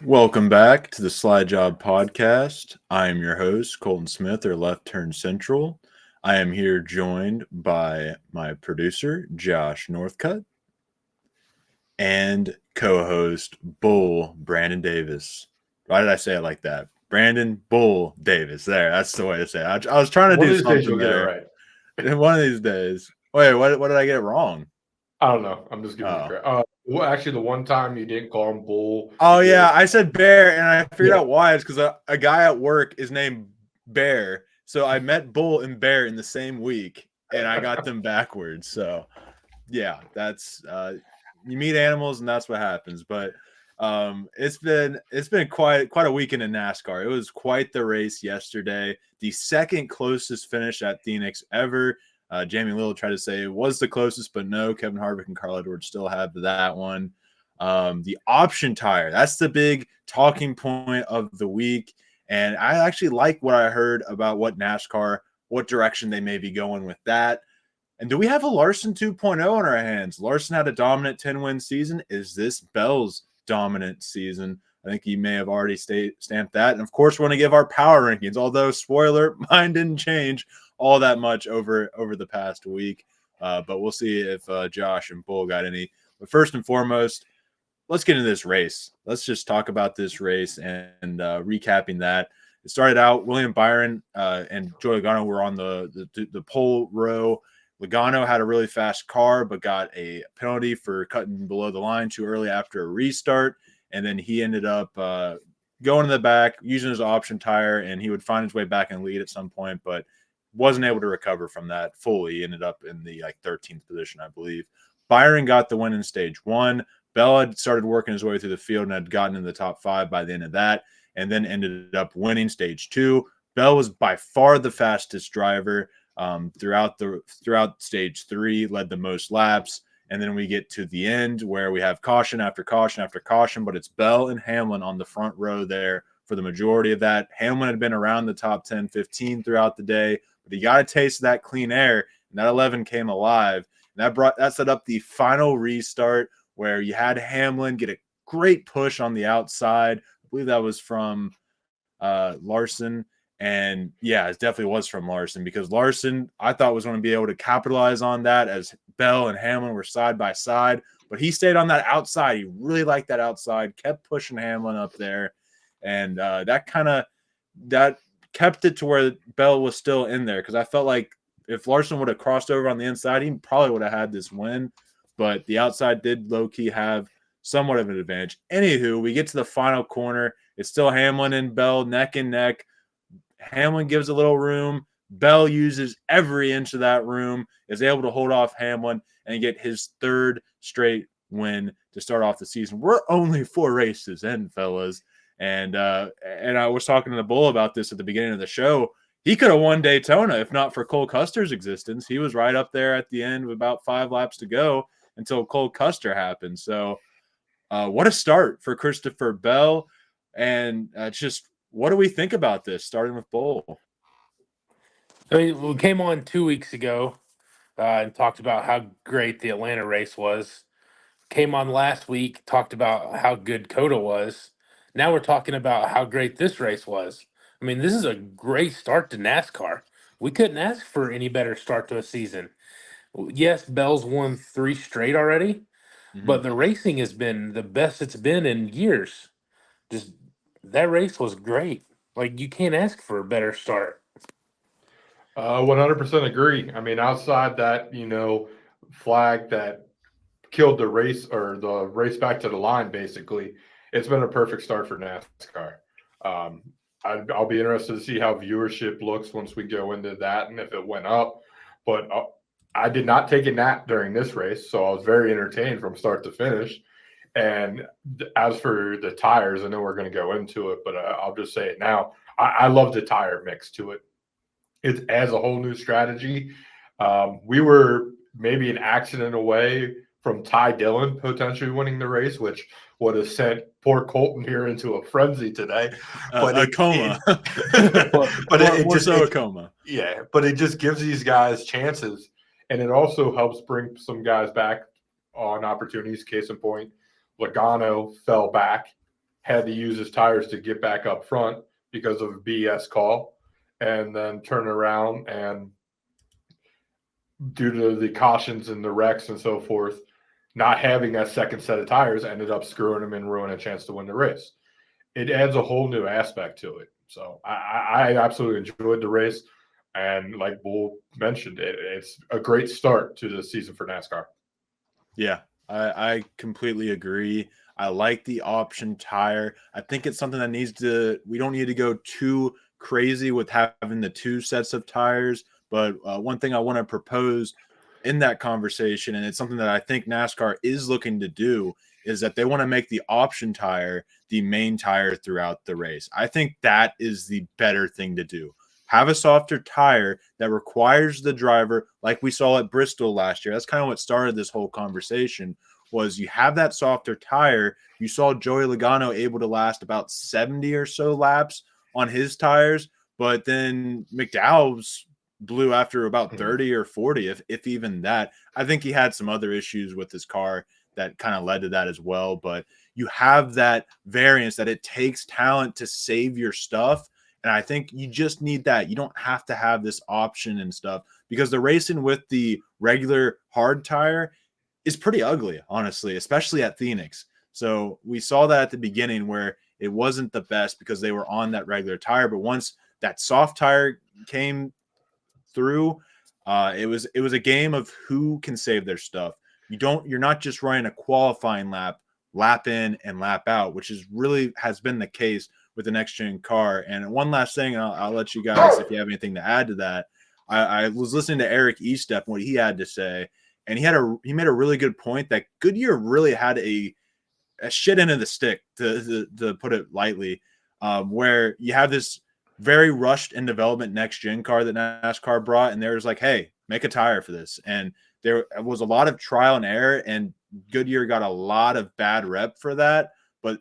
Welcome back to the Slide Job Podcast. I am your host, Colton Smith, or Left Turn Central. I am here joined by my producer, Josh Northcutt, and co-host, Bull Brandon Davis. Why did I say it like that? Brandon Bull Davis. There, that's the way to say it. I was trying to One do of these days something you'll get it there. right. One of these days. Wait, what did I get wrong? I don't know. I'm just giving you Oh. credit. Well, actually, the one time you didn't call him Bull. Oh, you yeah. did. I said Bear, and I figured Yeah. out why. It's because a guy at work is named Bear. So I met Bull and Bear in the same week, and I got them backwards. So, yeah, that's you meet animals, and that's what happens. But it's been quite a weekend in NASCAR. It was quite the race yesterday. The second closest finish at Phoenix ever. Jamie Little tried to say it was the closest, but no, Kevin Harvick and Carl Edwards still have that one. The option tire, that's the big talking point of the week. And I actually like what I heard about what direction they may be going with that. And do we have a Larson 2.0 on our hands? Larson had a dominant 10-win season. Is this Bell's dominant season? I think he may have already stamped that. And, of course, we want to give our power rankings, although, spoiler, mine didn't change all that much over the past week. But we'll see if Josh and Bull got any. But first and foremost, let's get into this race. Let's just talk about this race and recapping that. It started out, William Byron and Joey Logano were on the pole row. Logano had a really fast car, but got a penalty for cutting below the line too early after a restart. And then he ended up going to the back, using his option tire, and he would find his way back and lead at some point, but wasn't able to recover from that fully. He ended up in the 13th position, I believe. Byron got the win in stage one. Bell had started working his way through the field and had gotten in the top five by the end of that, and then ended up winning stage two. Bell was by far the fastest driver throughout stage three, led the most laps. And then we get to the end where we have caution after caution after caution, but it's Bell and Hamlin on the front row there for the majority of that. Hamlin had been around the top 10, 15 throughout the day, but he got a taste of that clean air, and that 11 came alive. And that set up the final restart where you had Hamlin get a great push on the outside. I believe that was from Larson. And yeah, it definitely was from Larson, because Larson, I thought, was going to be able to capitalize on that as Bell and Hamlin were side by side. But he stayed on that outside. He really liked that outside, kept pushing Hamlin up there. And that kept it to where Bell was still in there, because I felt like if Larson would have crossed over on the inside, he probably would have had this win. But the outside did low-key have somewhat of an advantage. Anywho, we get to the final corner. It's still Hamlin and Bell neck and neck. Hamlin gives a little room. Bell uses every inch of that room, is able to hold off Hamlin and get his third straight win to start off the season. We're only 4 races in, fellas. And I was talking to the Bull about this at the beginning of the show. He could have won Daytona if not for Cole Custer's existence. He was right up there at the end with about 5 laps to go until Cole Custer happened. So what a start for Christopher Bell. And just what do we think about this, starting with Bull? I mean, we came on 2 weeks ago and talked about how great the Atlanta race was. Came on last week, talked about how good Coda was. Now we're talking about how great this race was. I mean, this is a great start to NASCAR. We couldn't ask for any better start to a season. Yes, Bell's won 3 straight already, but the racing has been the best it's been in years. Just that race was great. Like, you can't ask for a better start. 100% agree. I mean, outside that, flag that killed the race, or the race back to the line, basically, it's been a perfect start for NASCAR. I'll be interested to see how viewership looks once we go into that and if it went up. But I did not take a nap during this race, so I was very entertained from start to finish. And as for the tires, I know we're going to go into it, but I'll just say it now. I love the tire mix to it. It adds a whole new strategy. We were maybe an accident away from Ty Dillon potentially winning the race, which would have sent poor Colton here into a frenzy today. But a coma. A coma. Yeah, but it just gives these guys chances, and it also helps bring some guys back on opportunities. Case in point, Logano fell back had to use his tires to get back up front because of a BS call, and then turn around and due to the cautions and the wrecks and so forth, not having that second set of tires ended up screwing him and ruining a chance to win the race. It adds a whole new aspect to it. So I absolutely enjoyed the race. And like Bull mentioned, it's a great start to the season for NASCAR. Yeah, I completely agree. I like the option tire. I think it's something that we don't need to go too crazy with having the two sets of tires. But one thing I want to propose in that conversation, and it's something that I think NASCAR is looking to do, is that they want to make the option tire the main tire throughout the race. I think that is the better thing to do. Have a softer tire that requires the driver, like we saw at Bristol last year. That's kind of what started this whole conversation. Was you have that softer tire. You saw Joey Logano able to last about 70 or so laps on his tires, but then McDowell's blew after about 30 or 40, if even that. I think he had some other issues with his car that kind of led to that as well. But you have that variance that it takes talent to save your stuff. And I think you just need that. You don't have to have this option and stuff, because the racing with the regular hard tire is pretty ugly, honestly, especially at Phoenix. So we saw that at the beginning where it wasn't the best because they were on that regular tire. But once that soft tire came through, it was a game of who can save their stuff. You're not just running a qualifying lap in and lap out, which is really has been the case with the next gen car. And one last thing, I'll let you guys, if you have anything to add to that. I was listening to Eric Estep and what he had to say, and he made a really good point that Goodyear really had a shit end of the stick, to put it lightly, where you have this very rushed in development next gen car that NASCAR brought, and there was like, hey, make a tire for this. And there was a lot of trial and error, and Goodyear got a lot of bad rep for that, but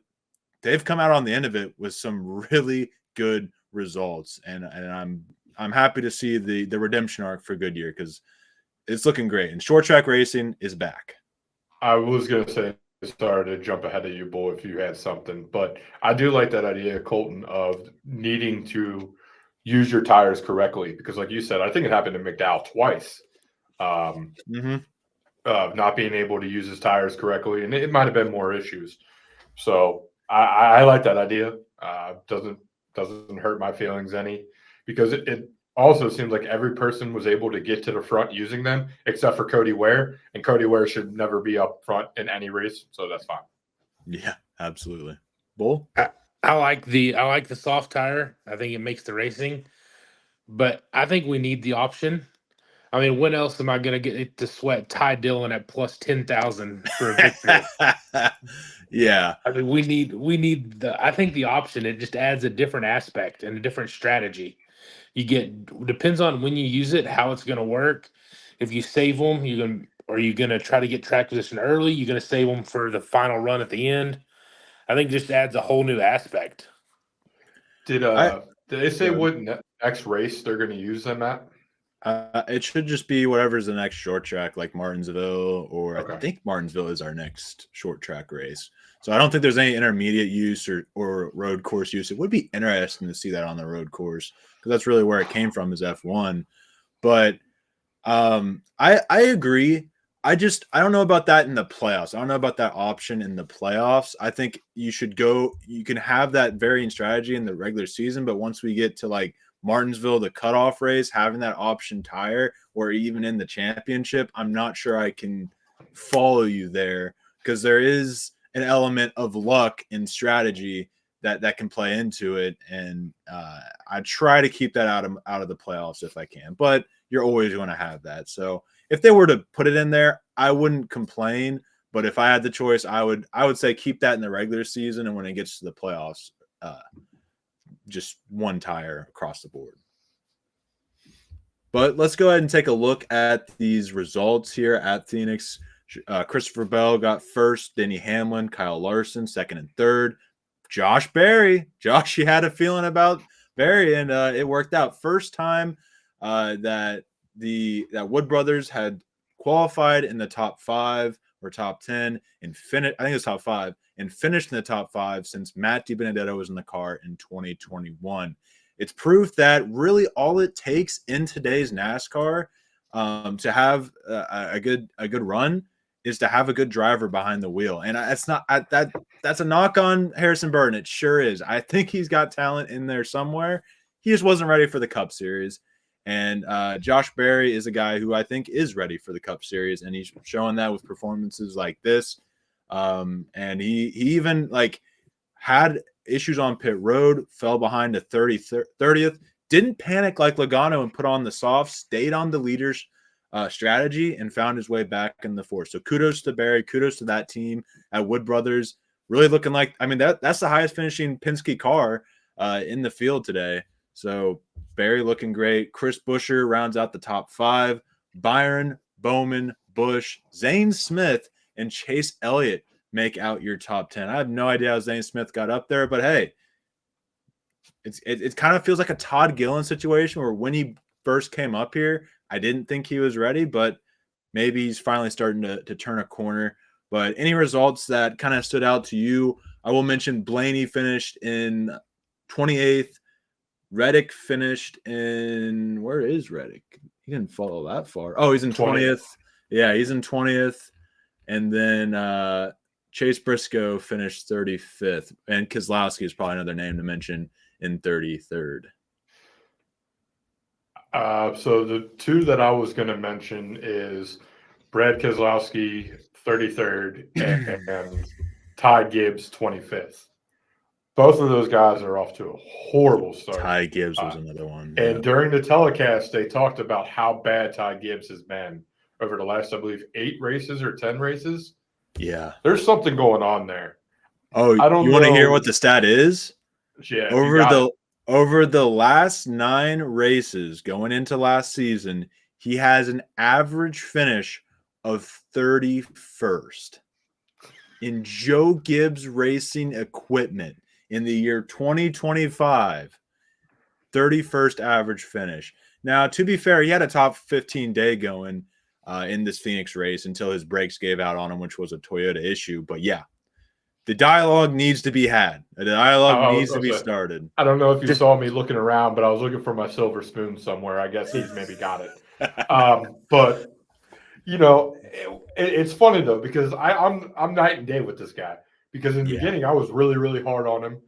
they've come out on the end of it with some really good results. And I'm happy to see the redemption arc for Goodyear, because it's looking great. And short track racing is back. I was going to say, sorry to jump ahead of you, Bull, if you had something, but I do like that idea, Colton, of needing to use your tires correctly, because like you said, I think it happened to McDowell twice. Not being able to use his tires correctly, and it might have been more issues. So I like that idea. Doesn't hurt my feelings any, because it also seems like every person was able to get to the front using them except for Cody Ware, and Cody Ware should never be up front in any race, so that's fine. Yeah, absolutely. Bull? I like the soft tire. I think it makes the racing, but I think we need the option. I mean, when else am I going to get it to sweat Ty Dillon at plus 10,000 for a victory? Yeah. I mean, we need I think the option, it just adds a different aspect and a different strategy. Depends on when you use it, how it's going to work. If you save them, are you going to try to get track position early? You're going to save them for the final run at the end. I think just adds a whole new aspect. Did they say what next race they're going to use them at? It should just be whatever's the next short track, like Martinsville, or Okay. I think Martinsville is our next short track race. So I don't think there's any intermediate use or road course use. It would be interesting to see that on the road course, because that's really where it came from, is F1. But I agree. I don't know about that in the playoffs. I don't know about that option in the playoffs. I think you can have that varying strategy in the regular season, but once we get to like Martinsville, the cutoff race, having that option tire, or even in the championship, I'm not sure I can follow you there, because there is an element of luck and strategy that can play into it. And I try to keep that out of the playoffs if I can, but you're always going to have that. So if they were to put it in there, I wouldn't complain. But if I had the choice, I would say keep that in the regular season, and when it gets to the playoffs, just one tire across the board. But let's go ahead and take a look at these results here at Phoenix. Christopher Bell got first, Denny Hamlin, Kyle Larson second and third. Josh Berry. Josh, you had a feeling about Berry, and it worked out. First time that Wood Brothers had qualified in the top 5 or top 10 and finished. I think it was top 5 and finished in the top 5 since Matt DiBenedetto was in the car in 2021. It's proof that really all it takes in today's NASCAR to have a good run is to have a good driver behind the wheel. And it's not that's a knock on Harrison Burton. It sure is. I think he's got talent in there somewhere. He just wasn't ready for the Cup Series. And Josh Berry is a guy who I think is ready for the Cup Series, and he's showing that with performances like this. And he even had issues on pit road, fell behind to 30th, didn't panic like Logano and put on the soft, stayed on the leader's strategy and found his way back in the fourth. So kudos to Barry, kudos to that team at Wood Brothers, really looking like, I mean, that's the highest finishing Penske car in the field today. So Barry looking great. Chris Buescher rounds out the top 5. Byron, Bowman, Busch, Zane Smith, and Chase Elliott make out your top 10. I have no idea how Zane Smith got up there, but hey, it kind of feels like a Todd Gilliland situation where when he first came up here, I didn't think he was ready, but maybe he's finally starting to turn a corner. But any results that kind of stood out to you? I will mention Blaney finished in 28th. Reddick finished in, where is Reddick? He didn't follow that far. Oh, he's in 20th. Yeah, he's in 20th. And then Chase Briscoe finished 35th. And Keselowski is probably another name to mention in 33rd. So the two that I was going to mention is Brad Keselowski, 33rd, and Ty Gibbs, 25th. Both of those guys are off to a horrible start. Ty Gibbs was another one. And during the telecast, they talked about how bad Ty Gibbs has been over the last, I believe, 8 races or 10 races. Yeah. There's something going on there. Oh, I don't know. Want to hear what the stat is? Yeah. Over the last 9 races going into last season, he has an average finish of 31st. In Joe Gibbs Racing equipment in the year 2025, 31st average finish. Now, to be fair, he had a top 15 day going in this Phoenix race until his brakes gave out on him, which was a Toyota issue. But yeah, the dialogue needs to be had. The dialogue needs to be started. I don't know if you saw me looking around, but I was looking for my silver spoon somewhere. I guess he's maybe got it. But you know, it's funny though, because I'm night and day with this guy. Because in the beginning, I was really, really hard on him.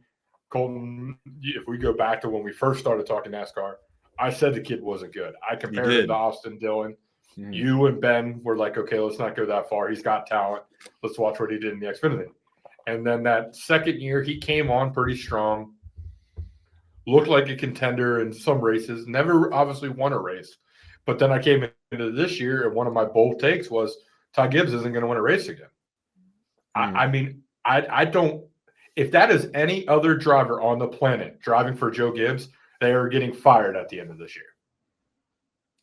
Colton, if we go back to when we first started talking NASCAR, I said the kid wasn't good. I compared him to Austin Dillon. Mm-hmm. You and Ben were like, okay, let's not go that far. He's got talent. Let's watch what he did in the Xfinity. And then that second year, he came on pretty strong. Looked like a contender in some races. Never obviously won a race. But then I came into this year, and one of my bold takes was Ty Gibbs isn't going to win a race again. I mean, I don't – if that is any other driver on the planet driving for Joe Gibbs, they are getting fired at the end of this year.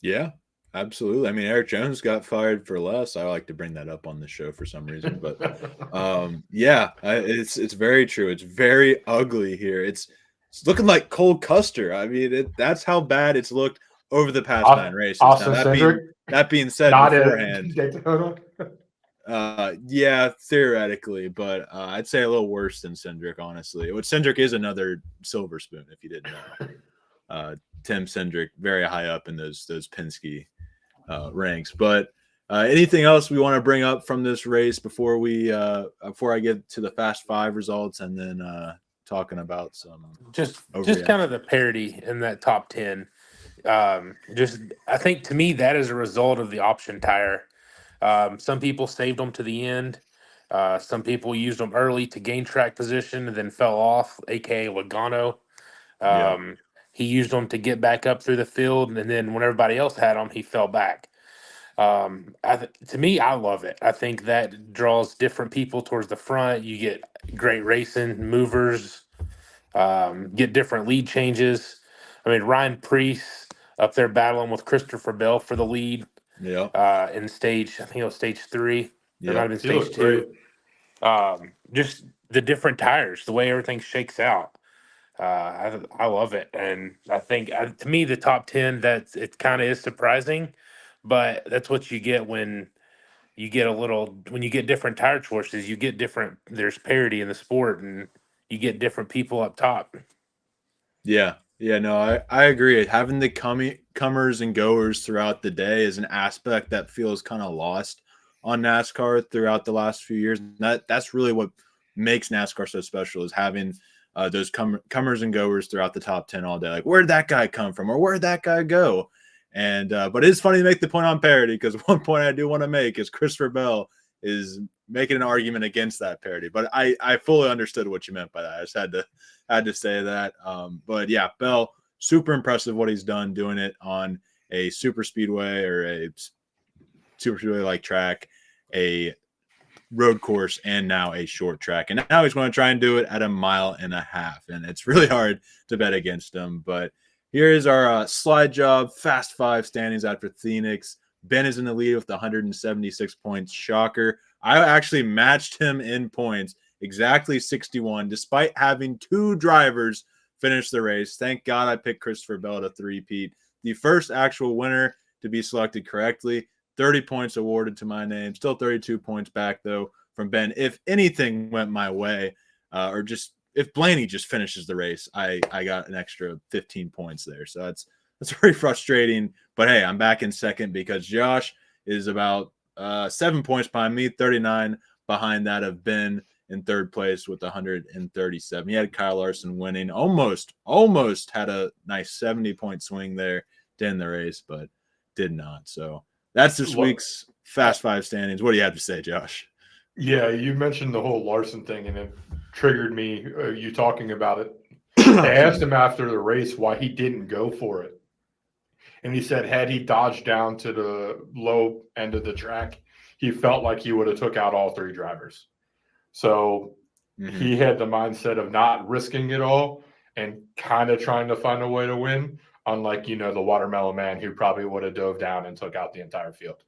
Yeah, absolutely. I mean, Eric Jones got fired for less. I like to bring that up on the show for some reason. But, it's very true. It's very ugly here. It's looking like Cole Custer. I mean, that's how bad it's looked over the past 9 races. Now, that being said, beforehand, theoretically, but I'd say a little worse than Cindric, honestly. Cindric is another silver spoon, if you didn't know. Tim Cindric, very high up in those Penske ranks. But anything else we want to bring up from this race before I get to the Fast 5 results and then talking about some just kind of the parity in that top 10. I think to me that is a result of the option tire. Some people saved them to the end. Some people used them early to gain track position and then fell off, aka Logano. He used them to get back up through the field, and then when everybody else had them, he fell back. To me, I love it. I think that draws different people towards the front. You get great racing, movers, get different lead changes. I mean, Ryan Preece up there battling with Christopher Bell for the lead. Yeah. In stage, I think it was stage 3. It might have been stage 2. Just the different tires, the way everything shakes out. I love it, and I think to me the top 10 it kind of is surprising, but that's what you get when you get a little when you get different tire choices, you get different. There's parity in the sport, and you get different people up top. Yeah. Yeah, no, I agree. Having the comers and goers throughout the day is an aspect that feels kind of lost on NASCAR throughout the last few years. And that's really what makes NASCAR so special, is having those comers and goers throughout the top 10 all day. Like, where'd that guy come from, or where'd that guy go? And but it's funny to make the point on parity, because one point I do want to make is Christopher Bell is making an argument against that parity. But I fully understood what you meant by that. I just had to say that. But yeah, Bell, super impressive what he's done doing it on a super speedway or a super speedway like track, a road course, and now a short track. And now he's going to try and do it at 1.5 miles. And it's really hard to bet against him. But here is our slide job Fast Five standings after Phoenix. Ben is in the lead with 176 points. Shocker. I actually matched him in points, exactly 61, despite having 2 drivers finish the race. Thank God I picked Christopher Bell to three-peat. The first actual winner to be selected correctly. 30 points awarded to my name. Still 32 points back, though, from Ben. If anything went my way, or just if Blaney just finishes the race, I got an extra 15 points there. So that's very frustrating. But hey, I'm back in second because Josh is about 7 points behind me, 39 behind that of Ben in third place with 137. He had Kyle Larson winning. Almost had a nice 70-point swing there to end the race, but did not. So that's this week's Fast Five standings. What do you have to say, Josh? Yeah, you mentioned the whole Larson thing, and it triggered me, you talking about it. I asked him after the race why he didn't go for it. And he said had he dodged down to the low end of the track, he felt like he would have took out all 3 drivers. So he had the mindset of not risking it all and kind of trying to find a way to win, unlike, the Watermelon Man, who probably would have dove down and took out the entire field.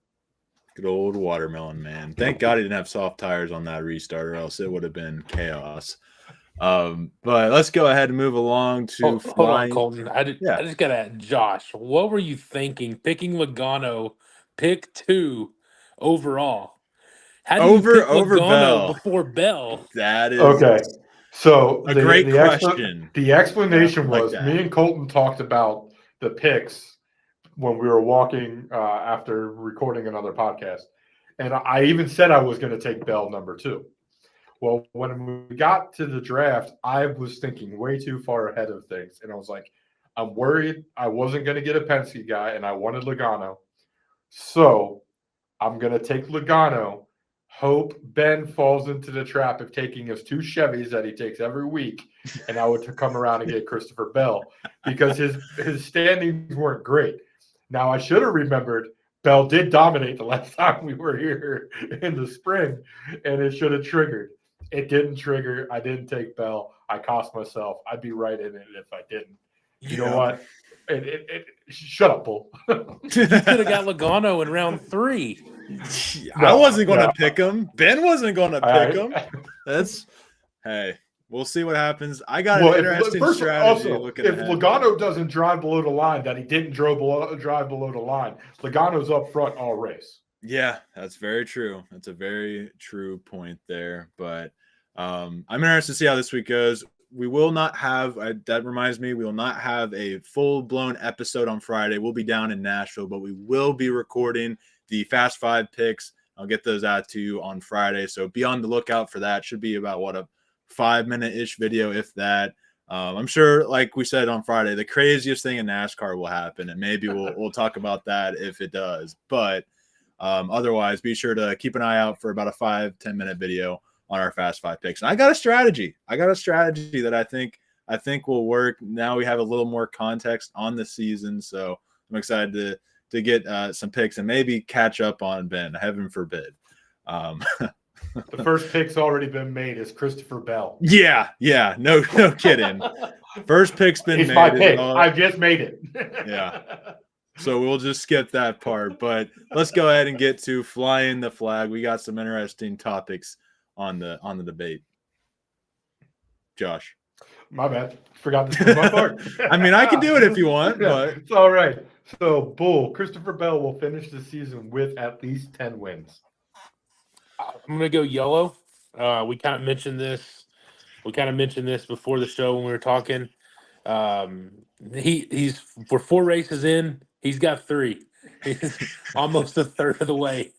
Good old Watermelon Man. Thank God he didn't have soft tires on that restart, or else it would have been chaos. But let's go ahead and move along to Hold on, Colton. I just got to ask Josh, what were you thinking picking Logano pick 2 overall? How do you pick over Logano Bell before Bell? That is okay. So a great question. The explanation like was that. Me and Colton talked about the picks when we were walking after recording another podcast. And I even said I was going to take Bell number 2. Well, when we got to the draft, I was thinking way too far ahead of things. And I was like, I'm worried I wasn't going to get a Penske guy, and I wanted Logano. So I'm going to take Logano. Hope Ben falls into the trap of taking his 2 Chevys that he takes every week, and I would come around and get Christopher Bell because his standings weren't great. Now, I should have remembered Bell did dominate the last time we were here in the spring, and it should have triggered. It didn't trigger. I didn't take Bell. I cost myself. I'd be right in it if I didn't. You know what? Shut up, Bull. You could have got Logano in round 3. I wasn't going to pick him. Ben wasn't going to pick him. Hey, we'll see what happens. I got an interesting strategy. Also, if Logano doesn't drive below the line, that he didn't drive below the line, Logano's up front all race. Yeah, that's very true. That's a very true point there. But I'm interested to see how this week goes. We will not have, that reminds me, we will not have a full-blown episode on Friday. We'll be down in Nashville, but we will be recording the Fast Five picks. I'll get those out to you on Friday. So be on the lookout for that. Should be about, a 5-minute-ish video, if that. I'm sure, like we said on Friday, the craziest thing in NASCAR will happen, and maybe we'll talk about that if it does. But otherwise, be sure to keep an eye out for about a 5-10 minute video on our Fast Five picks. And I got a strategy that I think will work. Now we have a little more context on the season, so I'm excited to get some picks and maybe catch up on Ben. Heaven forbid. The first pick's already been made is Christopher Bell. Yeah, no kidding. First pick's been made. It's my pick. I just made it. Yeah. So we'll just skip that part, but let's go ahead and get to flying the flag. We got some interesting topics on the debate. Josh. My bad. Forgot to do my part. I mean, I can do it if you want, but it's all right. So, Bull, Christopher Bell will finish the season with at least 10 wins. I'm gonna go yellow. We kind of mentioned this. We kind of mentioned this before the show when we were talking. Um, he's for 4 races in. He's got 3. He's almost a third of the way.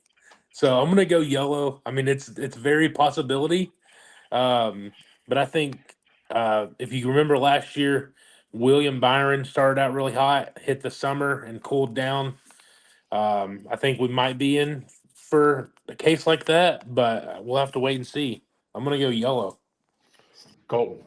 So I'm gonna go yellow. I mean, it's very possibility. Um, but I think if you remember last year, William Byron started out really hot, hit the summer, and cooled down. I think we might be in for a case like that, but we'll have to wait and see. I'm gonna go yellow. Colton.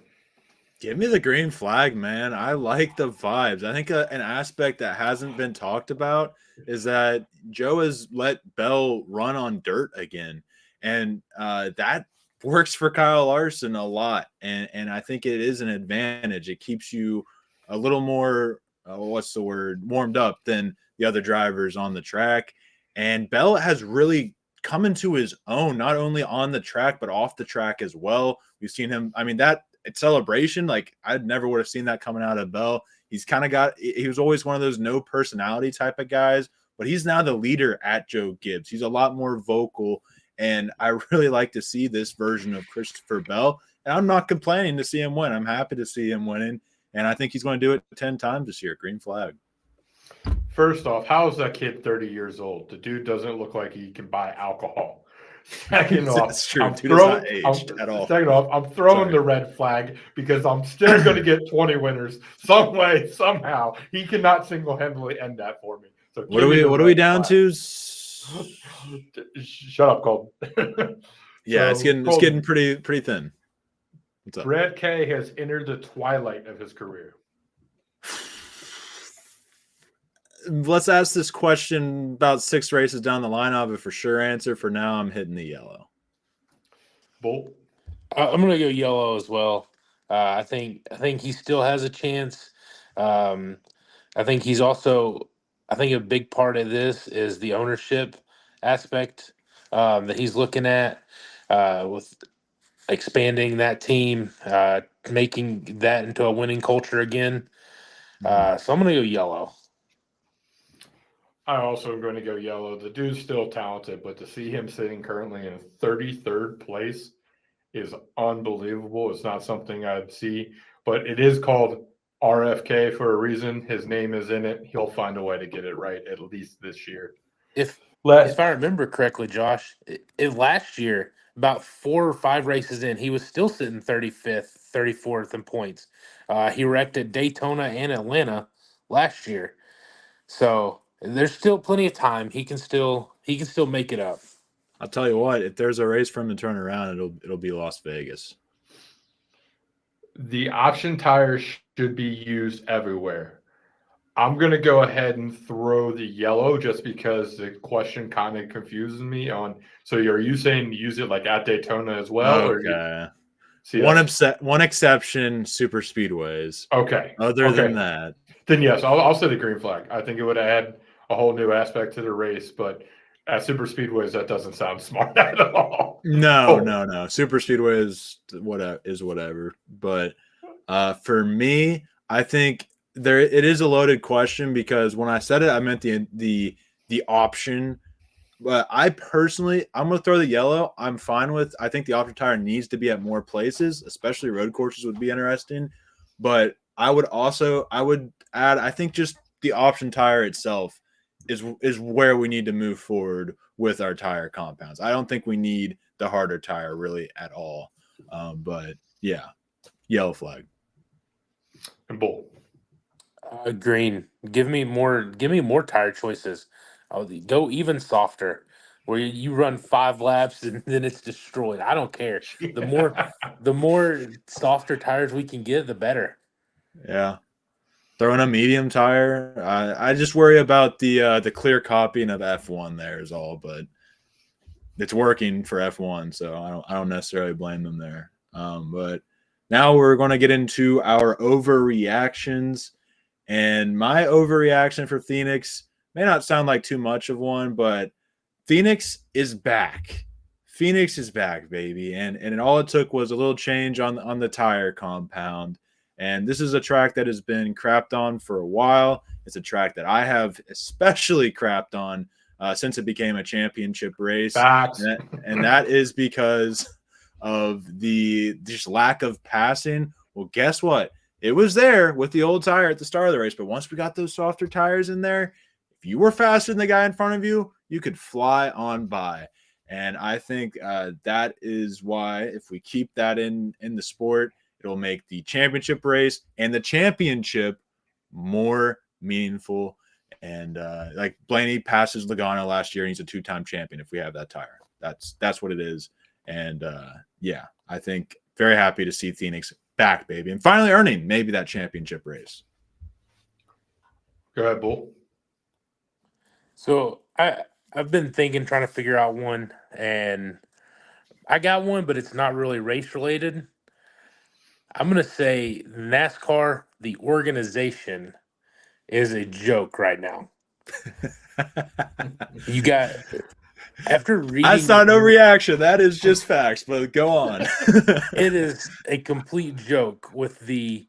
Give me the green flag, man. I like the vibes. I think an aspect that hasn't been talked about is that Joe has let Bell run on dirt again, and that works for Kyle Larson a lot. And I think it is an advantage. It keeps you a little more what's the word, warmed up than the other drivers on the track. And Bell has really come into his own, not only on the track but off the track as well. We've seen him. I mean that celebration, like I never would have seen that coming out of Bell. He's kind of got, he was always one of those no personality type of guys, but he's now the leader at Joe Gibbs. He's a lot more vocal, and I really like to see this version of Christopher Bell. And I'm not complaining to see him win. I'm happy to see him winning, and I think he's going to do it 10 times this year. Green flag. First off, how is that kid 30 years old? The dude doesn't look like he can buy alcohol. Second off, That's true. I'm Dude is not aged I'm, at all. second off, I'm throwing Sorry. the red flag because I'm still going to get 20 winners some way, somehow. He cannot single-handedly end that for me. So What are we down to? Shut up, Colton. Yeah, So, it's getting pretty thin. What's up? Brad K has entered the twilight of his career. Let's ask this question about 6 races down the line. I'll have a for sure answer. For now, I'm hitting the yellow. Bolt. I'm gonna go yellow as well. I think he still has a chance. I think he's also. I think a big part of this is the ownership aspect that he's looking at with expanding that team, making that into a winning culture again. So I'm gonna go yellow. I also am going to go yellow. The dude's still talented, but to see him sitting currently in 33rd place is unbelievable. It's not something I'd see, but it is called RFK for a reason. His name is in it. He'll find a way to get it right at least this year. If I remember correctly, Josh, last year, about 4 or 5 races in, he was still sitting 35th, 34th in points. He wrecked at Daytona and Atlanta last year, so there's still plenty of time. He can still make it up. I'll tell you what, if there's a race for him to turn around, it'll be Las Vegas. The option tires should be used everywhere. I'm going to go ahead and throw the yellow just because the question kind of confuses me on. So are you saying use it like at Daytona as well? Okay. See, one exception, super speedways. Okay. Other than that. Then yes, I'll say the green flag. I think it would add a whole new aspect to the race, but at super speedways, that doesn't sound smart at all. No. Super speedway is whatever. But for me, I think it is a loaded question because when I said it, I meant the option. But I'm going to throw the yellow. I'm fine with. I think the option tire needs to be at more places, especially road courses would be interesting. But I would add. I think just the option tire itself is where we need to move forward with our tire compounds. I don't think we need the harder tire really at all. But yeah, yellow flag. And Bull. Green. Give me more tire choices. I'll go even softer, where you run 5 laps and then it's destroyed. I don't care. The more softer tires we can get, the better. Yeah. Throwing a medium tire. I just worry about the clear copying of F1 there is all, but it's working for F1, so I don't necessarily blame them there. But now we're going to get into our overreactions, and my overreaction for Phoenix may not sound like too much of one, but Phoenix is back. Phoenix is back, baby, and all it took was a little change on the tire compound. And this is a track that has been crapped on for a while. It's a track that I have especially crapped on since it became a championship race. Facts. And that is because of the just lack of passing. Well, guess what? It was there with the old tire at the start of the race, but once we got those softer tires in there, if you were faster than the guy in front of you, you could fly on by. And I think that is why if we keep that in the sport, it'll make the championship race and the championship more meaningful. And like Blaney passes Logano last year, and he's a 2-time champion if we have that tire. That's what it is. And yeah, I think very happy to see Phoenix back, baby, and finally earning maybe that championship race. Go ahead, Bull. So I've been thinking, trying to figure out one, and I got one, but it's not really race related. I'm gonna say NASCAR, the organization, is a joke right now. You got after reading. That's not no reaction. That is just facts. But go on. It is a complete joke with the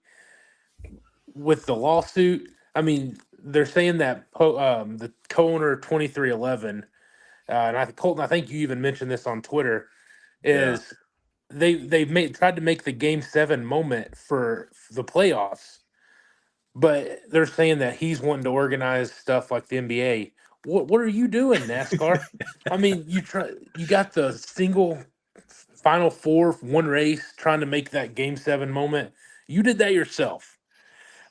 lawsuit. I mean, they're saying that the co-owner of 2311, and Colton, I think you even mentioned this on Twitter, is they've tried to make the Game 7 moment for the playoffs, but they're saying that he's wanting to organize stuff like the NBA. What are you doing, NASCAR? I mean, you got the single Final Four, one race, trying to make that Game 7 moment. You did that yourself.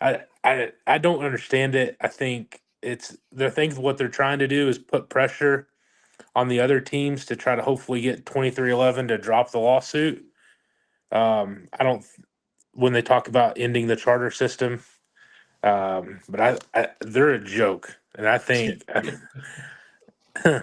I don't understand it. I think what they're trying to do is put pressure on the other teams to try to hopefully get 2311 to drop the lawsuit. I don't when they talk about ending the charter system, but they're a joke, and I think. All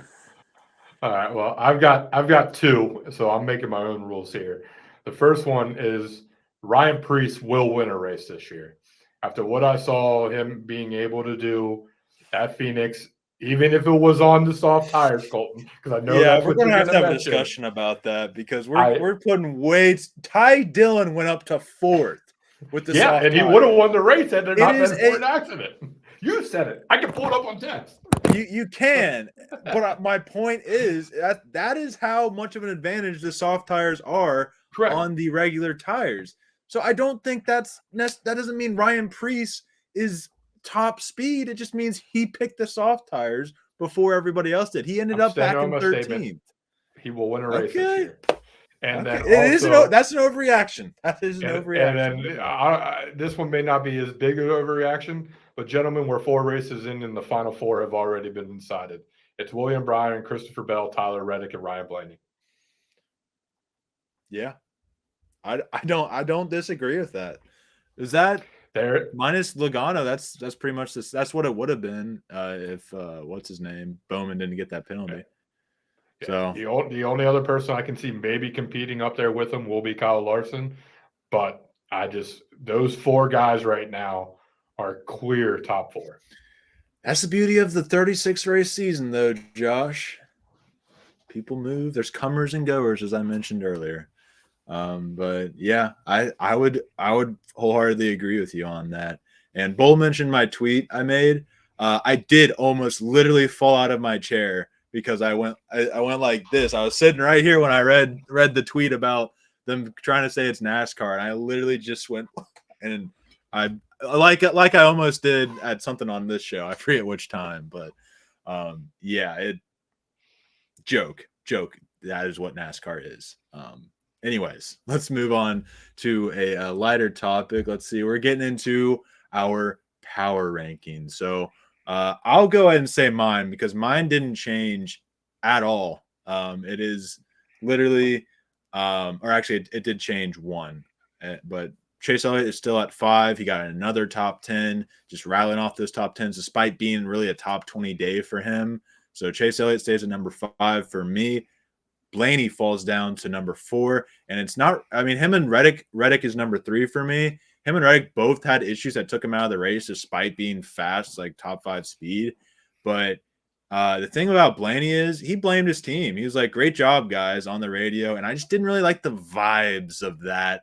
right. Well, I've got two, so I'm making my own rules here. The first one is Ryan Preece will win a race this year. After what I saw him being able to do at Phoenix, even if it was on the soft tires, Colton, because I know that's we're what gonna you're have to gonna have a mention. discussion about that because we're putting weights. Ty Dillon went up to 4th with the soft and he tire. would have won the race had there not been is an accident. You said it. I can pull it up on text. You can, but my point is that is how much of an advantage the soft tires are on the regular tires. So I don't think that doesn't mean Ryan Preece is top speed. It just means he picked the soft tires before everybody else did. He ended up back in 13th. He will win a race this year. And then that's an overreaction. That is an overreaction. And then this one may not be as big of an overreaction, but gentlemen, we're 4 races in, and the final 4 have already been decided. It's William Byron, Christopher Bell, Tyler Reddick, and Ryan Blaney. Yeah, I don't disagree with that. Is that there minus Logano? That's pretty much this. That's what it would have been if what's his name Bowman didn't get that penalty. So the only other person I can see maybe competing up there with him will be Kyle Larson, but those 4 guys right now are clear top 4. That's the beauty of the 36 race season, though, Josh. People move. There's comers and goers, as I mentioned earlier. But yeah, I would wholeheartedly agree with you on that. And Bull mentioned my tweet I made. I did almost literally fall out of my chair because I went like this. I was sitting right here when I read the tweet about them trying to say it's NASCAR, and I literally just went and I like I almost did at something on this show. I forget which time, but joke. That is what NASCAR is. Anyways, let's move on to a lighter topic. Let's see. We're getting into our power rankings. So I'll go ahead and say mine because mine didn't change at all. It is literally, or actually, it did change one, but Chase Elliott is still at 5. He got another top 10, just rattling off those top 10s, despite being really a top 20 day for him. So Chase Elliott stays at number 5 for me. Blaney falls down to number 4, and it's not. I mean, him and Reddick is number 3 for me. Him and Reddick both had issues that took him out of the race, despite being fast, like top 5 speed. But the thing about Blaney is he blamed his team. He was like, "Great job, guys," on the radio, and I just didn't really like the vibes of that.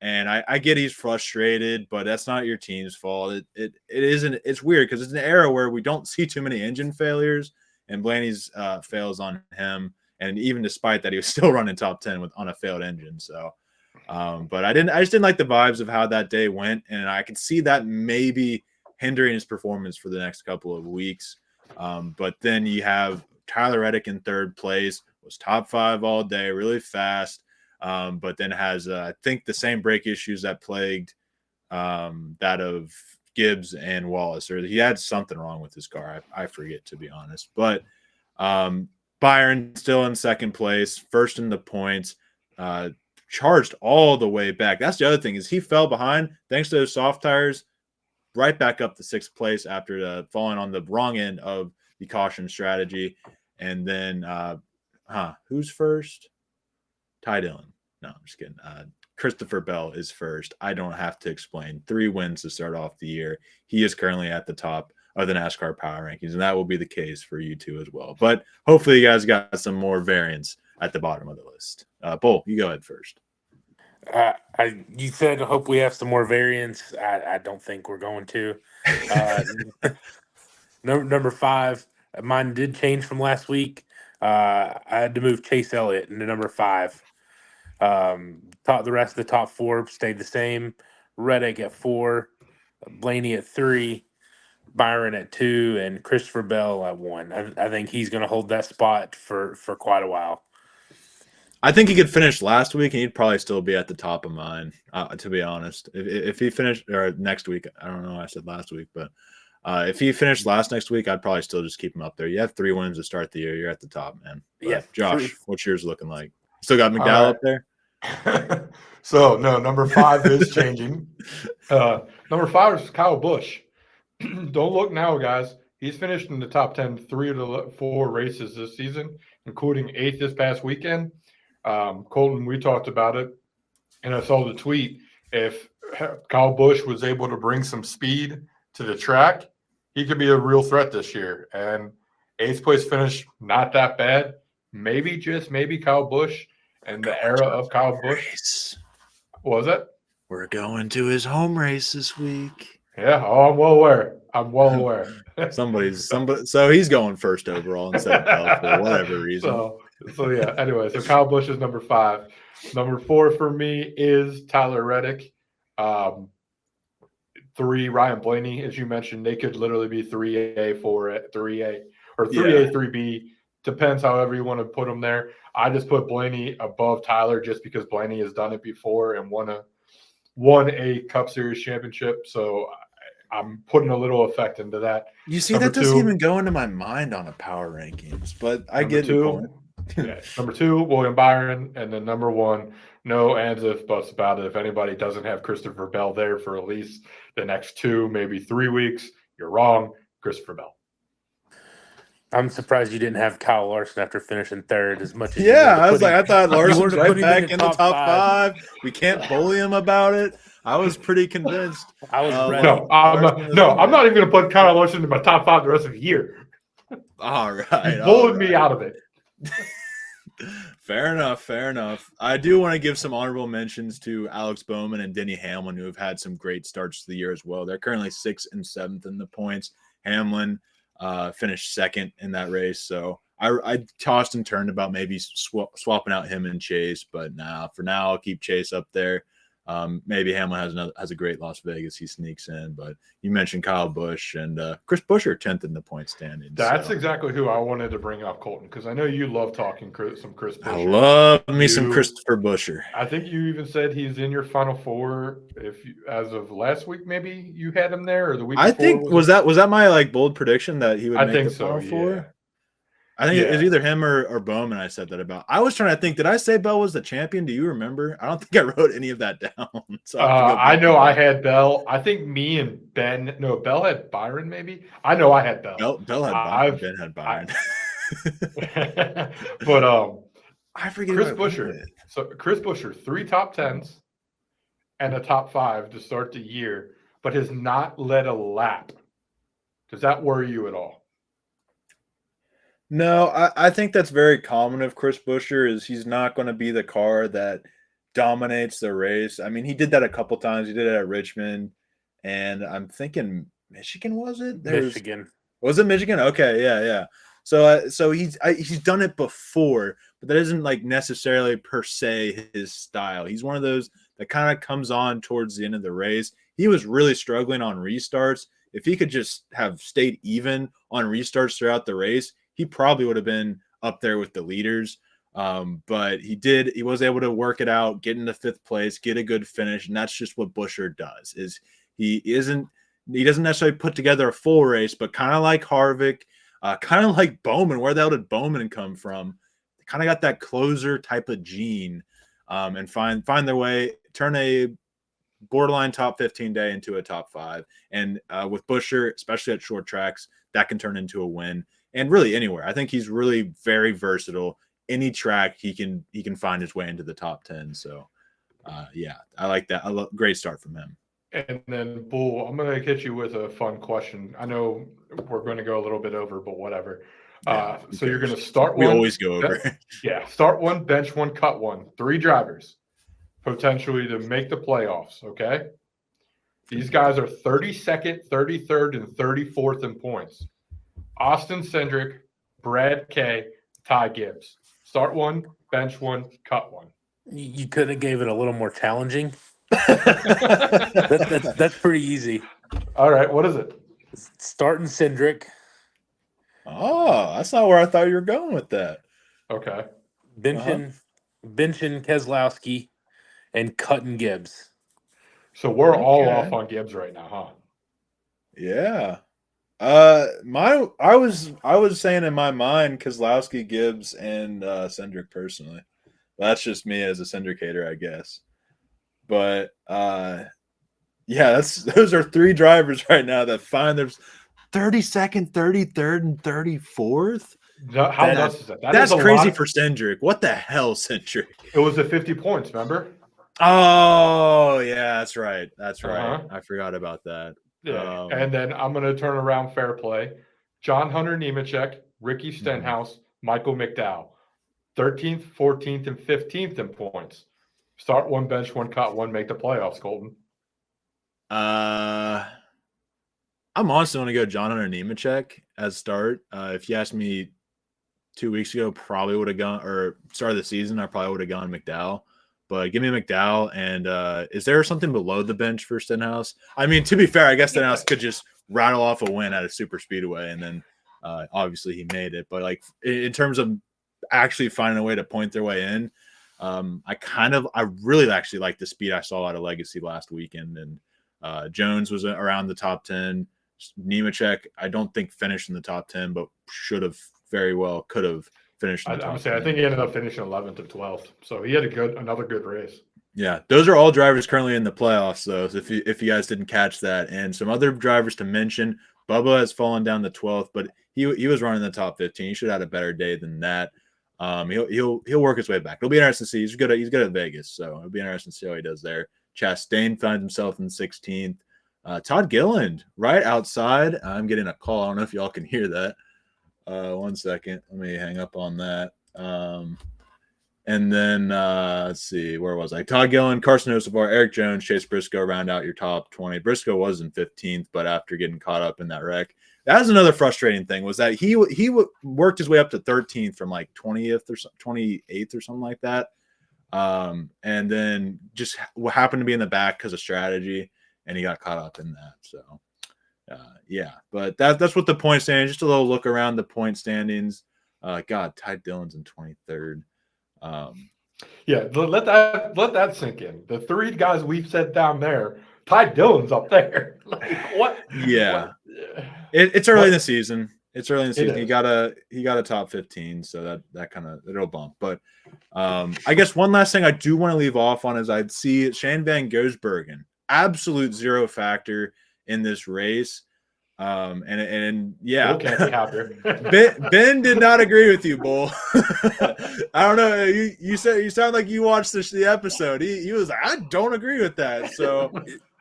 And I get he's frustrated, but that's not your team's fault. It isn't. It's weird because it's an era where we don't see too many engine failures, and Blaney's fails on him. And even despite that, he was still running top 10 on a failed engine. So, but I just didn't like the vibes of how that day went, and I could see that maybe hindering his performance for the next couple of weeks. But then you have Tyler Reddick in third place, was top 5 all day, really fast, but then has I think the same brake issues that plagued that of Gibbs and Wallace, or he had something wrong with his car. I forget, to be honest. But Byron still in second place, first in the points, charged all the way back. That's the other thing, is he fell behind thanks to those soft tires, right back up to 6th place after falling on the wrong end of the caution strategy. And then who's first? Ty Dillon. No, I'm just kidding. Christopher Bell is first. I don't have to explain. 3 wins to start off the year. He is currently at the top of the NASCAR power rankings, and that will be the case for you two as well. But hopefully you guys got some more variance at the bottom of the list. Bull, you go ahead first. You said hope we have some more variance. I don't think we're going to. Number 5, mine did change from last week. I had to move Chase Elliott into number 5. The rest of the top 4 stayed the same. Reddick at 4, Blaney at 3, Byron at 2, and Christopher Bell at 1. I think he's going to hold that spot for quite a while. I think he could finish last week, and he'd probably still be at the top of mine, to be honest. If he finished, or next week, I don't know why I said last week, but if he finished next week, I'd probably still just keep him up there. You have 3 wins to start the year. You're at the top, man. But Yeah. Josh, what's yours looking like? Still got McDowell up there? So, no, number 5 is changing. Number 5 is Kyle Busch. Don't look now, guys. He's finished in the top 10 3 of the 4 races this season, including 8th this past weekend. Colton, we talked about it, and I saw the tweet. If Kyle Busch was able to bring some speed to the track, he could be a real threat this year. And 8th place finish, not that bad. Maybe, just maybe, Kyle Busch and the era of Kyle Busch. What was it? We're going to his home race this week. Yeah, I'm well aware. Somebody. So he's going first overall instead of Bell for whatever reason. So yeah. Anyway, so Kyle Busch is number 5. Number 4 for me is Tyler Reddick. 3, Ryan Blaney, as you mentioned. They could literally be 3A, 4A, 3A, or 3A, 3B. Depends however you want to put them there. I just put Blaney above Tyler just because Blaney has done it before and won a Cup Series championship. So I'm putting a little effect into that. You see, that doesn't even go into my mind on a power rankings, but I get your point. Yeah, number 2, William Byron, and then number 1, no ands, if, buts about it. If anybody doesn't have Christopher Bell there for at least the next 2, maybe 3 weeks, you're wrong. Christopher Bell. I'm surprised you didn't have Kyle Larson after finishing 3rd as much as I thought Larson's right back in the top 5. We can't bully him about it. I was pretty convinced. I was ready. No, I'm not even going to put Kyle Larson in my top 5 the rest of the year. All right. He bullied me out of it. Fair enough. I do want to give some honorable mentions to Alex Bowman and Denny Hamlin, who have had some great starts to the year as well. They're currently 6th and 7th in the points. Hamlin finished 2nd in that race, so I tossed and turned about maybe swapping out him and Chase, but for now I'll keep Chase up there. Maybe Hamlin has a great Las Vegas. He sneaks in, but you mentioned Kyle Busch and Chris Buescher 10th in the point standings. That's exactly who I wanted to bring up, Colton, because I know you love talking some Chris Buescher. I love me some Christopher Buescher. I think you even said he's in your Final 4. As of last week, maybe you had him there, or the week. I think was that my bold prediction that he would make the Final 4. Yeah. I think it's either him or Bowman. I said that about. I was trying to think. Did I say Bell was the champion? Do you remember? I don't think I wrote any of that down. So I know I had Bell. I think me and Ben. No, Bell had Byron. Maybe I know I had Bell. Bell had Byron. Ben had Byron. But I forget Chris Buescher. So Chris Buescher, 3 top 10s and a top 5 to start the year, but has not led a lap. Does that worry you at all? No, I think that's very common of Chris Buescher is he's not going to be the car that dominates the race. I mean, he did that a couple times. He did it at Richmond, and I'm thinking Michigan, was it? Michigan. Was it Michigan? Okay, yeah. So he's done it before, but that isn't like necessarily per se his style. He's one of those that kind of comes on towards the end of the race. He was really struggling on restarts. If he could just have stayed even on restarts throughout the race, he probably would have been up there with the leaders. But he was able to work it out, get into 5th place, get a good finish, and that's just what Buescher does. He doesn't necessarily put together a full race, but kind of like Harvick, kind of like Bowman. Where the hell did Bowman come from? They kind of got that closer type of gene, and find their way, turn a borderline top 15 day into a top 5. And with Buescher, especially at short tracks, that can turn into a win. And really anywhere. I think he's really very versatile. Any track he can find his way into the top 10. So yeah, I like that. Great start from him. And then, Bull, I'm going to hit you with a fun question. I know we're going to go a little bit over, but whatever. Yeah, so you're going to start we one. Always go over. Yeah, start one, bench one, cut one. 3 drivers potentially to make the playoffs, okay? These guys are 32nd, 33rd, and 34th in points. Austin Cindric, Brad Kay, Ty Gibbs. Start one, bench one, cut one. You could have gave it a little more challenging. That's pretty easy. All right, what is it? Starting Cindric. Oh, that's not where I thought you were going with that. Okay. Benching Keselowski and cutting Gibbs. So we're all off on Gibbs right now, huh? Yeah. I was saying in my mind Keselowski, Gibbs, and Cindric personally. That's just me as a syndicator, I guess. But yeah, those are 3 drivers right now that find there's 32nd, 33rd, and 34th. How nuts is that? That's crazy for Cindric. What the hell, Cindric? It was at 50 points, remember? Oh, yeah, that's right. That's right. Uh-huh. I forgot about that. Yeah. And then I'm going to turn around fair play. John Hunter Nemechek, Ricky Stenhouse, Michael McDowell. 13th, 14th, and 15th in points. Start one, bench one, cut one, make the playoffs, Colton. I'm honestly going to go John Hunter Nemechek as start. If you asked me 2 weeks ago, probably would have gone, or start of the season, I probably would have gone McDowell. But give me McDowell. And is there something below the bench for Stenhouse? I mean, to be fair, I guess Stenhouse could just rattle off a win at a super speedway, and then obviously he made it. But like in terms of actually finding a way to point their way in, I really actually like the speed I saw out of Legacy last weekend. And Jones was around the top 10. Nemechek, I don't think finished in the top 10, but could have finished in the top 10. I think he ended up finishing 11th or 12th. So he had another good race. Yeah, those are all drivers currently in the playoffs, though. So if you guys didn't catch that, and some other drivers to mention, Bubba has fallen down to 12th, but he was running the top 15. He should have had a better day than that. He'll work his way back. It'll be interesting to see. He's good at Vegas, so it'll be interesting to see how he does there. Chastain finds himself in 16th. Todd Gilliland right outside. I'm getting a call. I don't know if y'all can hear that. 1 second. Let me hang up on that. And then let's see, where was I? Todd Gilliland, Carson Hocevar, Eric Jones, Chase Briscoe round out your top 20. Briscoe was in 15th, but after getting caught up in that wreck, that was another frustrating thing, was that he worked his way up to 13th from like 20th or 28th or something like that. And then just happened to be in the back because of strategy, and he got caught up in that. So yeah, but that's what the point standings. Just a little look around the point standings. God, Ty Dillon's in 23rd. Yeah, let that sink in. The 3 guys we've said down there, Ty Dillon's up there. Like, what? Yeah, what? It's early in the season. It's early in the season. He got a top 15, so that kind of it'll bump. But I guess one last thing I do want to leave off on is I'd see Shane Van Gisbergen, absolute zero factor in this race. And yeah, Ben did not agree with you, Bull. I don't know. You said you sound like you watched the episode. He was like, I don't agree with that. So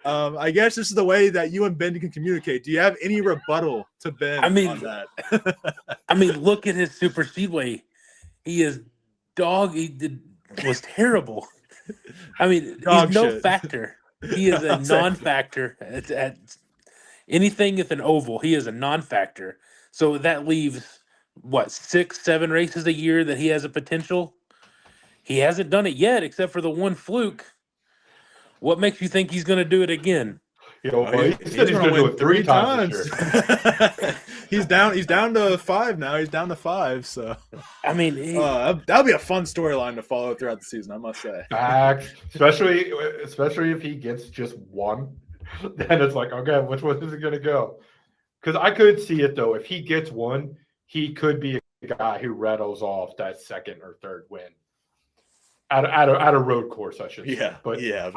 I guess this is the way that you and Ben can communicate. Do you have any rebuttal to Ben on that? I mean, look at his super speedway. He was terrible. I mean, he's Dog no shit. factor. He is a I'll say- non-factor at anything with an oval. He is a non-factor. So that leaves what 6, 7 races a year that he has a potential. He hasn't done it yet, except for the one fluke. What makes you think he's going to do it again? You know, Oh, he said he's gonna going to do win it 3 times this year. He's down to 5 now. He's down to 5. So I mean, that'll be a fun storyline to follow throughout the season, I must say. Facts, especially if he gets just one, then it's like, okay, which one is it going to go? Because I could see it though. If he gets one, he could be a guy who rattles off that second or third win at a road course, I should say. Yeah, But yeah.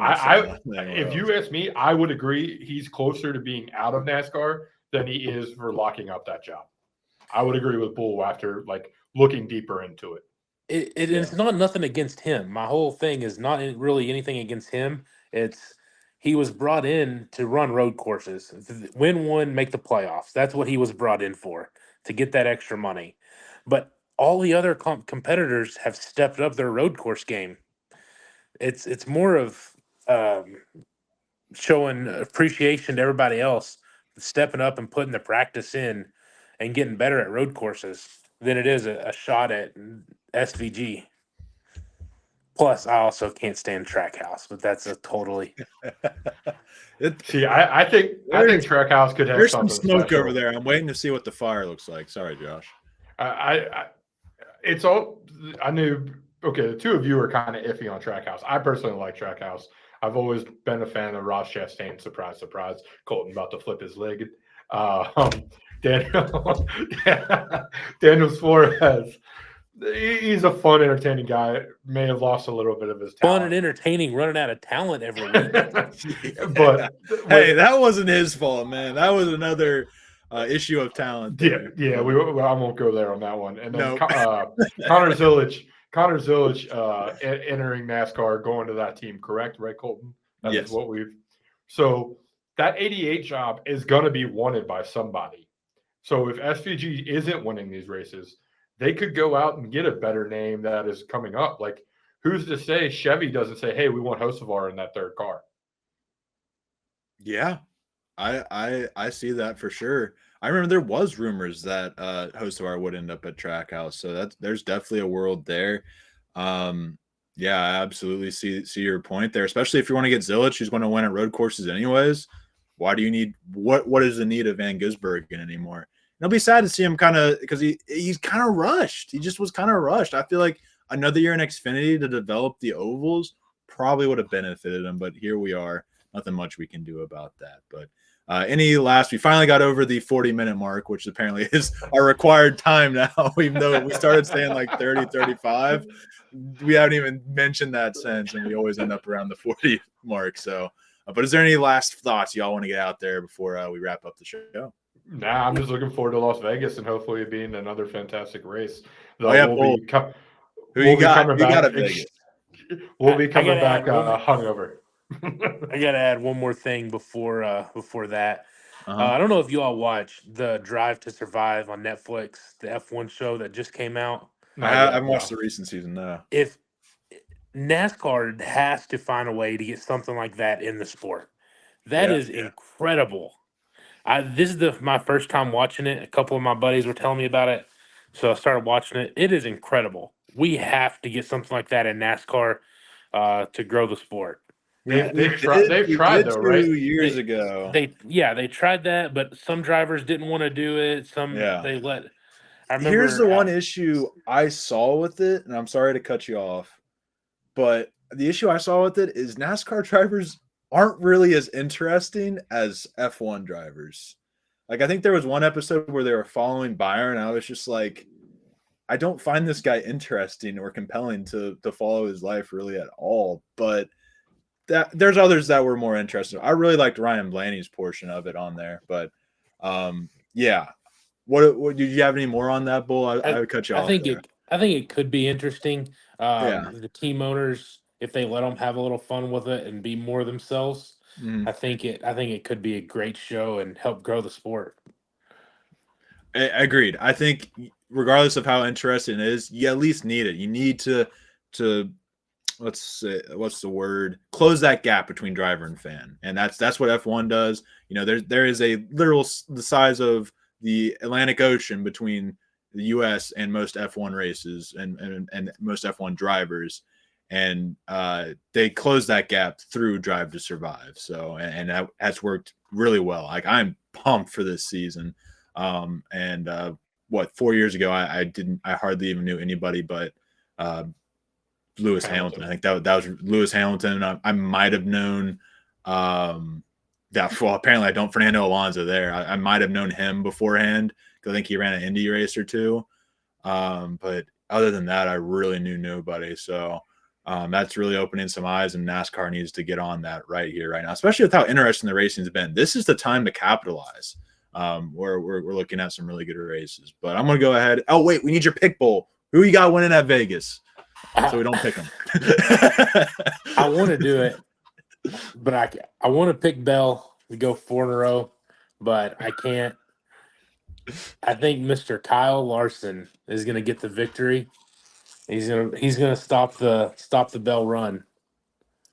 if you ask me, I would agree he's closer to being out of NASCAR than he is for locking up that job. I would agree with Bull after like looking deeper into it. It's not nothing against him. My whole thing is not really anything against him. It's he was brought in to run road courses, win one, make the playoffs. That's what he was brought in for, to get that extra money. But all the other competitors have stepped up their road course game. It's more of showing appreciation to everybody else, stepping up and putting the practice in and getting better at road courses than it is a shot at SVG. Plus, I also can't stand Trackhouse, but that's a totally. See, I think Trackhouse could have There's some something smoke special. over there. I'm waiting to see what the fire looks like. Sorry, Josh. It's all I knew. Okay, the two of you are kind of iffy on Trackhouse. I personally like Trackhouse. I've always been a fan of Ross Chastain. Surprise, surprise. Colton about to flip his leg. Daniel Flores. He's a fun, entertaining guy. May have lost a little bit of his talent. Fun and entertaining, running out of talent every week. But hey, that wasn't his fault, man. That was another issue of talent. There. Yeah. I won't go there on that one. And then Nope. Connor Zillich entering NASCAR, going to that team, correct? Right, Colton? That Yes. is what we've. So that 88 job is going to be wanted by somebody. So if SVG isn't winning these races, they could go out and get a better name that is coming up. Like, who's to say Chevy doesn't say, "Hey, we want Hocevar in that third car"? Yeah, I see that for sure. I remember there was rumors that Hocevar would end up at Trackhouse, so there's definitely a world there. Yeah, I absolutely see your point there, especially if you want to get Zillich, who's going to win at road courses anyways. Why do you need what is the need of Van Gisbergen anymore? And it'll be sad to see him kind of because he's kind of rushed. He just was kind of rushed. I feel like another year in Xfinity to develop the ovals probably would have benefited him, but here we are. Nothing much we can do about that. But we finally got over the 40-minute mark, which apparently is our required time now, even though we started saying like 30, 35. We haven't even mentioned that since, and we always end up around the 40 mark. So, but is there any last thoughts y'all want to get out there before we wrap up the show? Nah, I'm just looking forward to Las Vegas and hopefully it being another fantastic race. Who you got? You got at Vegas. We'll be coming back hungover. I gotta add one more thing before that. I don't know if you all watched the Drive to Survive on Netflix, the F1 show that just came out. I haven't watched the recent season. No. If NASCAR has to find a way to get something like that in the sport, that is incredible. This is my first time watching it. A couple of my buddies were telling me about it, so I started watching it. It is incredible. We have to get something like that in NASCAR to grow the sport. They've tried though, right? 2 years ago. They tried that, but some drivers didn't want to do it. They let. I remember, here's the one issue I saw with it, and I'm sorry to cut you off, but the issue I saw with it is NASCAR drivers aren't really as interesting as F1 drivers. Like, I think there was one episode where they were following Byron, and I was just like, I don't find this guy interesting or compelling to follow his life really at all. But there's others that were more interesting. I really liked Ryan Blaney's portion of it on there, but yeah. What did you have any more on that, Bull? I would cut you off. I think it could be interesting. Yeah. The team owners, if they let them have a little fun with it and be more themselves, I think it could be a great show and help grow the sport. Agreed. I think regardless of how interesting it is, you at least need it. You need to what's the word? Close that gap between driver and fan, and that's what F1 does. You know, there is a literal the size of the Atlantic Ocean between the U.S. and most F1 races and most F1 drivers, and they close that gap through Drive to Survive. So and that has worked really well. Like I'm pumped for this season. What 4 years ago I hardly even knew anybody but Lewis Hamilton. I think that was Lewis Hamilton. I might have known that. Well, apparently I don't. Fernando Alonso there. I might have known him beforehand because I think he ran an Indy race or two. But other than that, I really knew nobody. So that's really opening some eyes, and NASCAR needs to get on that right here, right now, especially with how interesting the racing's been. This is the time to capitalize. We're looking at some really good races. But I'm gonna go ahead. Oh wait, we need your pick, Bull. Who you got winning at Vegas? So we don't pick them. I want to do it, but I want to pick Bell to go 4 in a row, but I can't. I think Mr. Kyle Larson is going to get the victory. He's gonna stop the Bell run.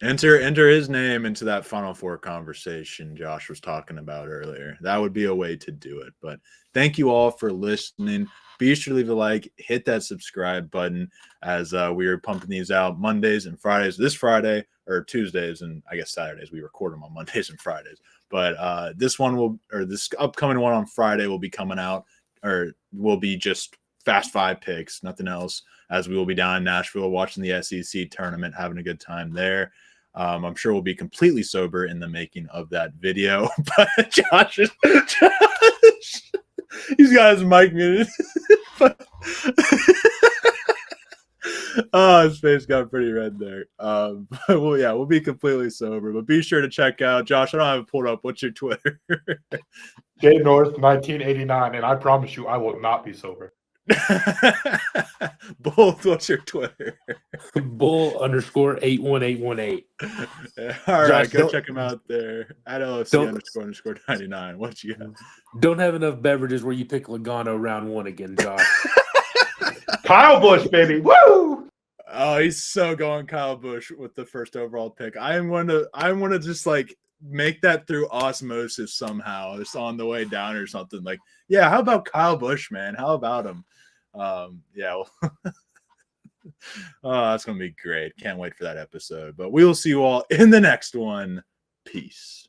Enter his name into that Final Four conversation Josh was talking about earlier. That would be a way to do it. But thank you all for listening. Be sure to leave a like, hit that subscribe button as we are pumping these out Mondays and Fridays. This Friday or Tuesdays and I guess Saturdays. We record them on Mondays and Fridays. But this upcoming one on Friday will be coming out, or will be just Fast Five picks, nothing else, as we will be down in Nashville watching the SEC tournament, having a good time there. I'm sure we'll be completely sober in the making of that video. But Josh, he's got his mic muted. Oh, his face got pretty red there. But we'll be completely sober. But be sure to check out Josh. I don't have it pulled up. What's your Twitter? J North 1989, and I promise you, I will not be sober. Bull, what's your Twitter? Bull_81818. All right, Josh, go check him out there at LFC__99. What you got? Don't have enough beverages where you pick Logano round 1 again, Josh. Kyle Busch, baby, woo! Oh, he's so going Kyle Busch with the first overall pick. I want to just like make that through osmosis somehow. It's on the way down or something. Like, yeah, how about Kyle Busch, man? How about him? Yeah. Oh, that's gonna be great. Can't wait for that episode. But we will see you all in the next one. Peace.